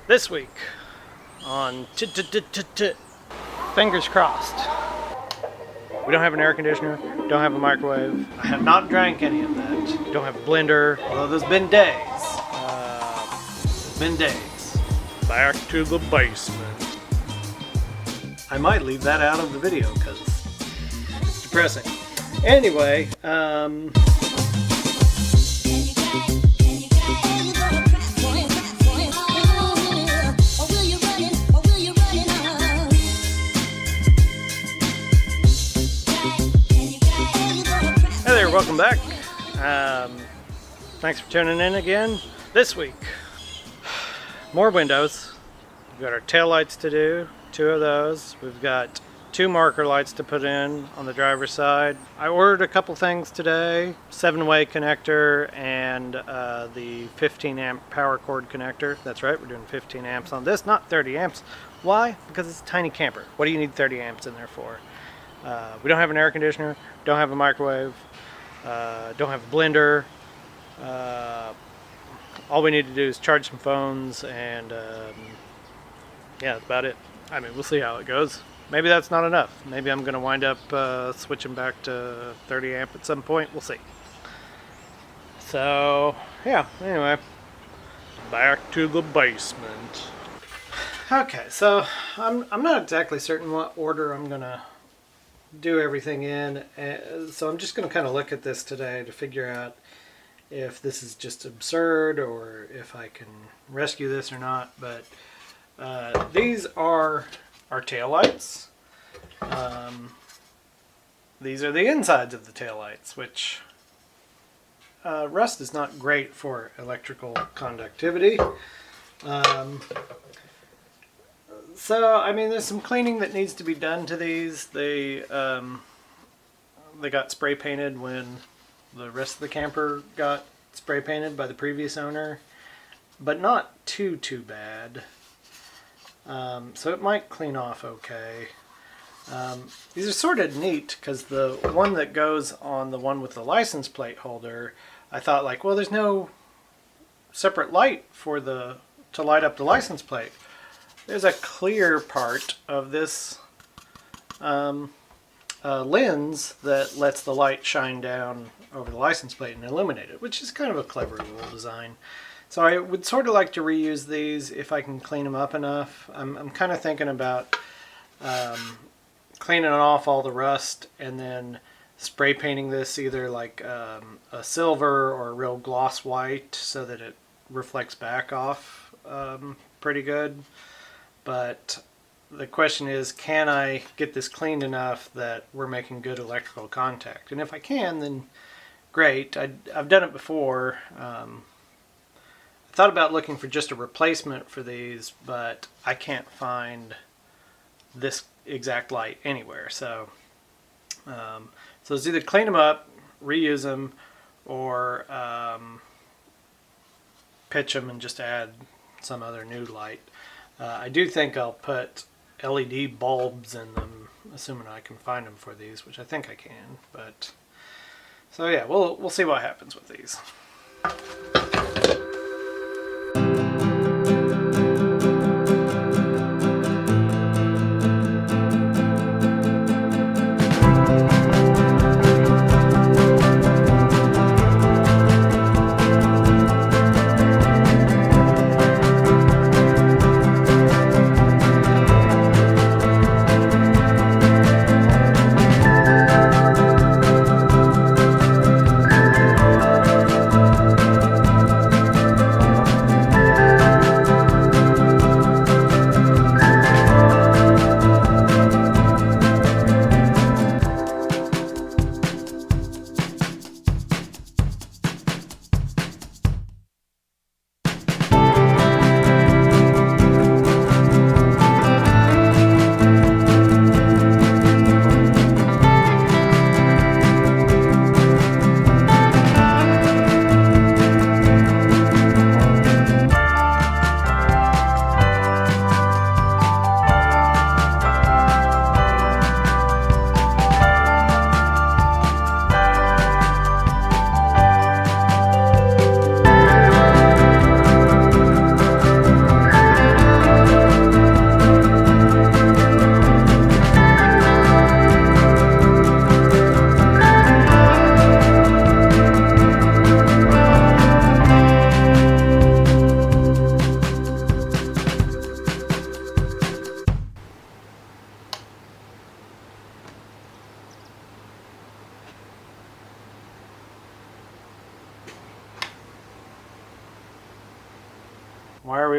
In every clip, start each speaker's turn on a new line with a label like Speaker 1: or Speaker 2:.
Speaker 1: This week on Fingers Crossed. We don't have an air conditioner, don't have a microwave. I have not drank any of that. Don't have a blender, although there's been days. Back to the basement. I might leave that out of the video because it's depressing. Anyway, welcome back. Thanks for tuning in again. This week, more windows. We've got our tail lights to do, 2 of those. We've got 2 marker lights to put in on the driver's side. I ordered a couple things today, 7-way connector and the 15 amp power cord connector. That's right, we're doing 15 amps on this, not 30 amps. Why? Because it's a tiny camper. What do you need 30 amps in there for? We don't have an air conditioner, don't have a microwave. Don't have a blender. All we need to do is charge some phones, and yeah, that's about it. I mean, we'll see how it goes. Maybe that's not enough. Maybe I'm going to wind up switching back to 30 amp at some point. We'll see. So, yeah, anyway, back to the basement. Okay, so I'm not exactly certain what order I'm going to do everything in, so I'm just going to kind of look at this today to figure out if this is just absurd or if I can rescue this or not. But these are our taillights. These are the insides of the taillights, which rust is not great for electrical conductivity. So, I mean, there's some cleaning that needs to be done to these. They got spray painted when the rest of the camper got spray painted by the previous owner, but not too bad. So it might clean off okay. These are sort of neat because the one that goes on the one with the license plate holder, I thought like, well, there's no separate light for to light up the license plate. There's a clear part of this lens that lets the light shine down over the license plate and illuminate it, which is kind of a clever little design. So I would sort of like to reuse these if I can clean them up enough. I'm kind of thinking about cleaning off all the rust and then spray painting this either like a silver or a real gloss white so that it reflects back off pretty good. But the question is, can I get this cleaned enough that we're making good electrical contact? And if I can, then great. I've done it before. I thought about looking for just a replacement for these, but I can't find this exact light anywhere. So, so it's either clean them up, reuse them, or pitch them and just add some other new light. I do think I'll put LED bulbs in them, assuming I can find them for these, which I think I can. But so yeah, we'll see what happens with these.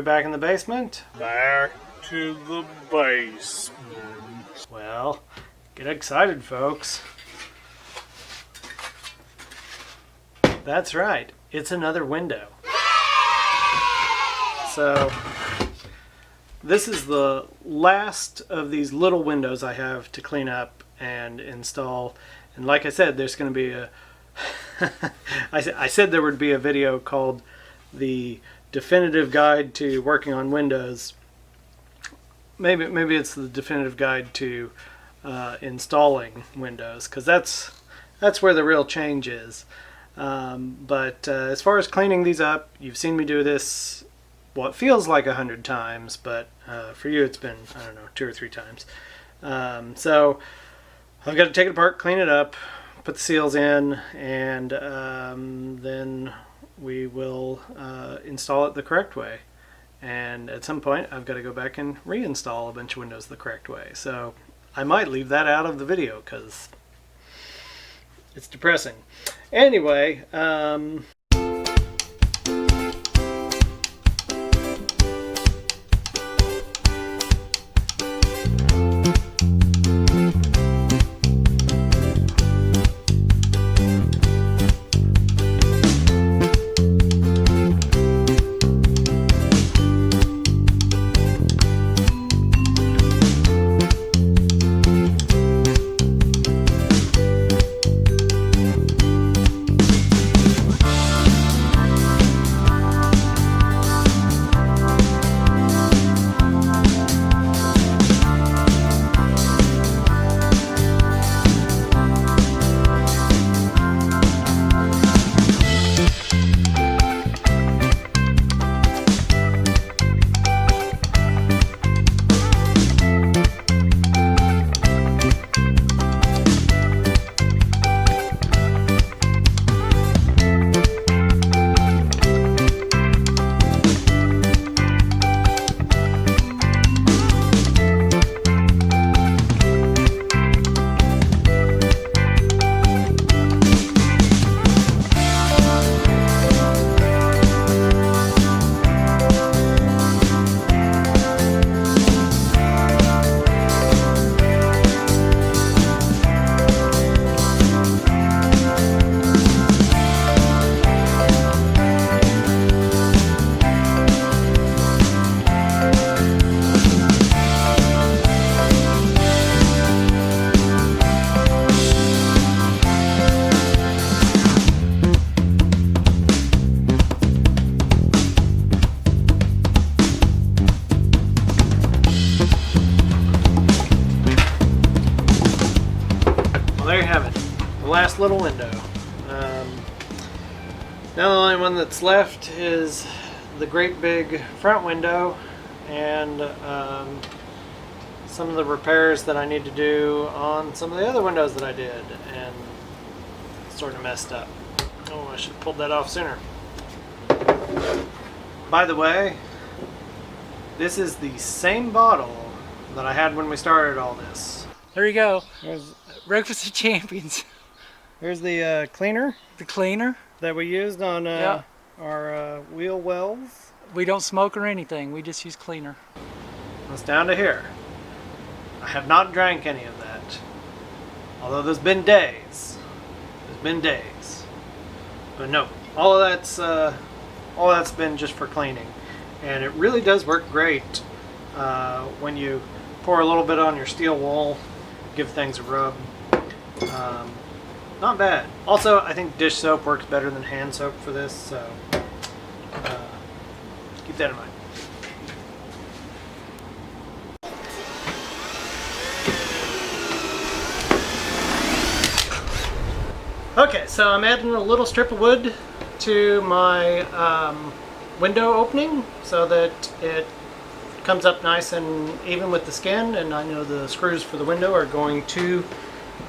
Speaker 1: back in the basement?
Speaker 2: Back to the basement.
Speaker 1: Well, get excited, folks. That's right, it's another window. So, this is the last of these little windows I have to clean up and install. And like I said, there's going to be a... I said there would be a video called The Definitive Guide to Working on Windows. Maybe it's the definitive guide to installing Windows, because that's where the real change is. But as far as cleaning these up, you've seen me do this, well, it feels like 100 times, but for you it's been, I don't know, 2 or 3 times. So I've got to take it apart, clean it up, put the seals in, and then we will install it the correct way. And at some point I've got to go back and reinstall a bunch of windows the correct way. So I might leave that out of the video because it's depressing. Anyway, there you have it, the last little window. Now the only one that's left is the great big front window and some of the repairs that I need to do on some of the other windows that I did and sort of messed up. Oh, I should have pulled that off sooner. By the way, this is the same bottle that I had when we started all this.
Speaker 3: There you go. There's Breakfast of Champions.
Speaker 1: Here's the cleaner.
Speaker 3: The cleaner.
Speaker 1: That we used on
Speaker 3: Yep.
Speaker 1: our wheel wells.
Speaker 3: We don't smoke or anything. We just use cleaner.
Speaker 1: It's down to here. I have not drank any of that. Although there's been days. There's been days. But no, all that's been just for cleaning. And it really does work great when you pour a little bit on your steel wool, give things a rub. Not bad. Also, I think dish soap works better than hand soap for this, so keep that in mind. Okay, so I'm adding a little strip of wood to my window opening so that it comes up nice and even with the skin, and I know the screws for the window are going to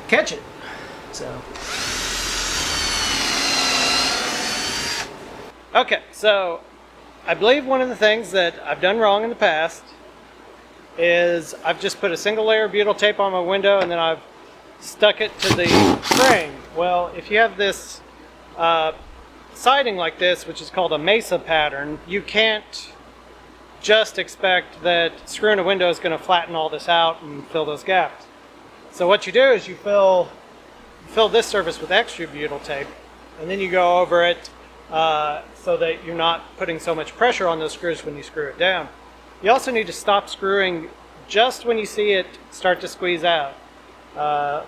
Speaker 1: catch it. So, okay, so I believe one of the things that I've done wrong in the past is I've just put a single layer of butyl tape on my window and then I've stuck it to the frame. Well, if you have this siding like this, which is called a mesa pattern, you can't just expect that screwing a window is going to flatten all this out and fill those gaps. So what you do is you fill this surface with extra butyl tape, and then you go over it so that you're not putting so much pressure on those screws when you screw it down. You also need to stop screwing just when you see it start to squeeze out. I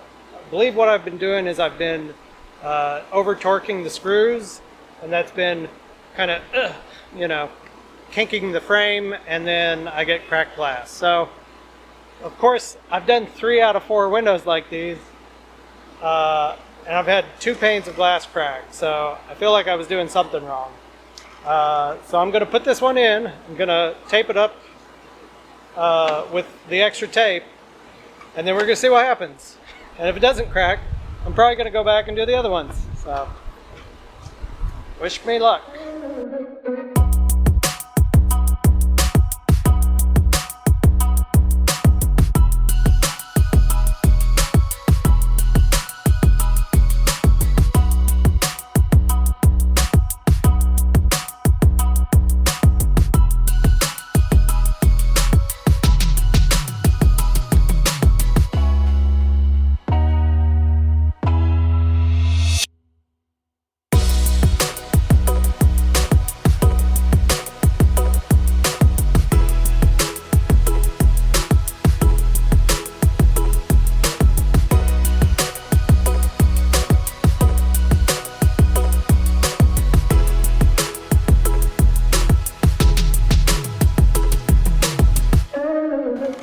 Speaker 1: believe what I've been doing is I've been over torquing the screws, and that's been kind of, you know, kinking the frame, and then I get cracked glass. So, of course, I've done 3 out of 4 windows like these, and I've had 2 panes of glass cracked. So I feel like I was doing something wrong. So I'm going to put this one in. I'm going to tape it up with the extra tape, and then we're going to see what happens. And if it doesn't crack, I'm probably going to go back and do the other ones. So, wish me luck.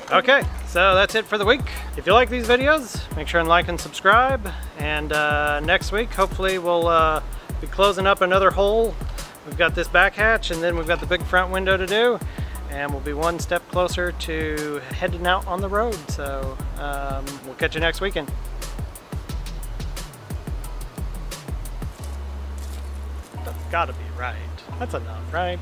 Speaker 1: Okay, so that's it for the week. If you like these videos, make sure and like and subscribe. And next week, hopefully we'll be closing up another hole. We've got this back hatch, and then we've got the big front window to do. And we'll be one step closer to heading out on the road. So we'll catch you next weekend. That's gotta be right. That's enough, right?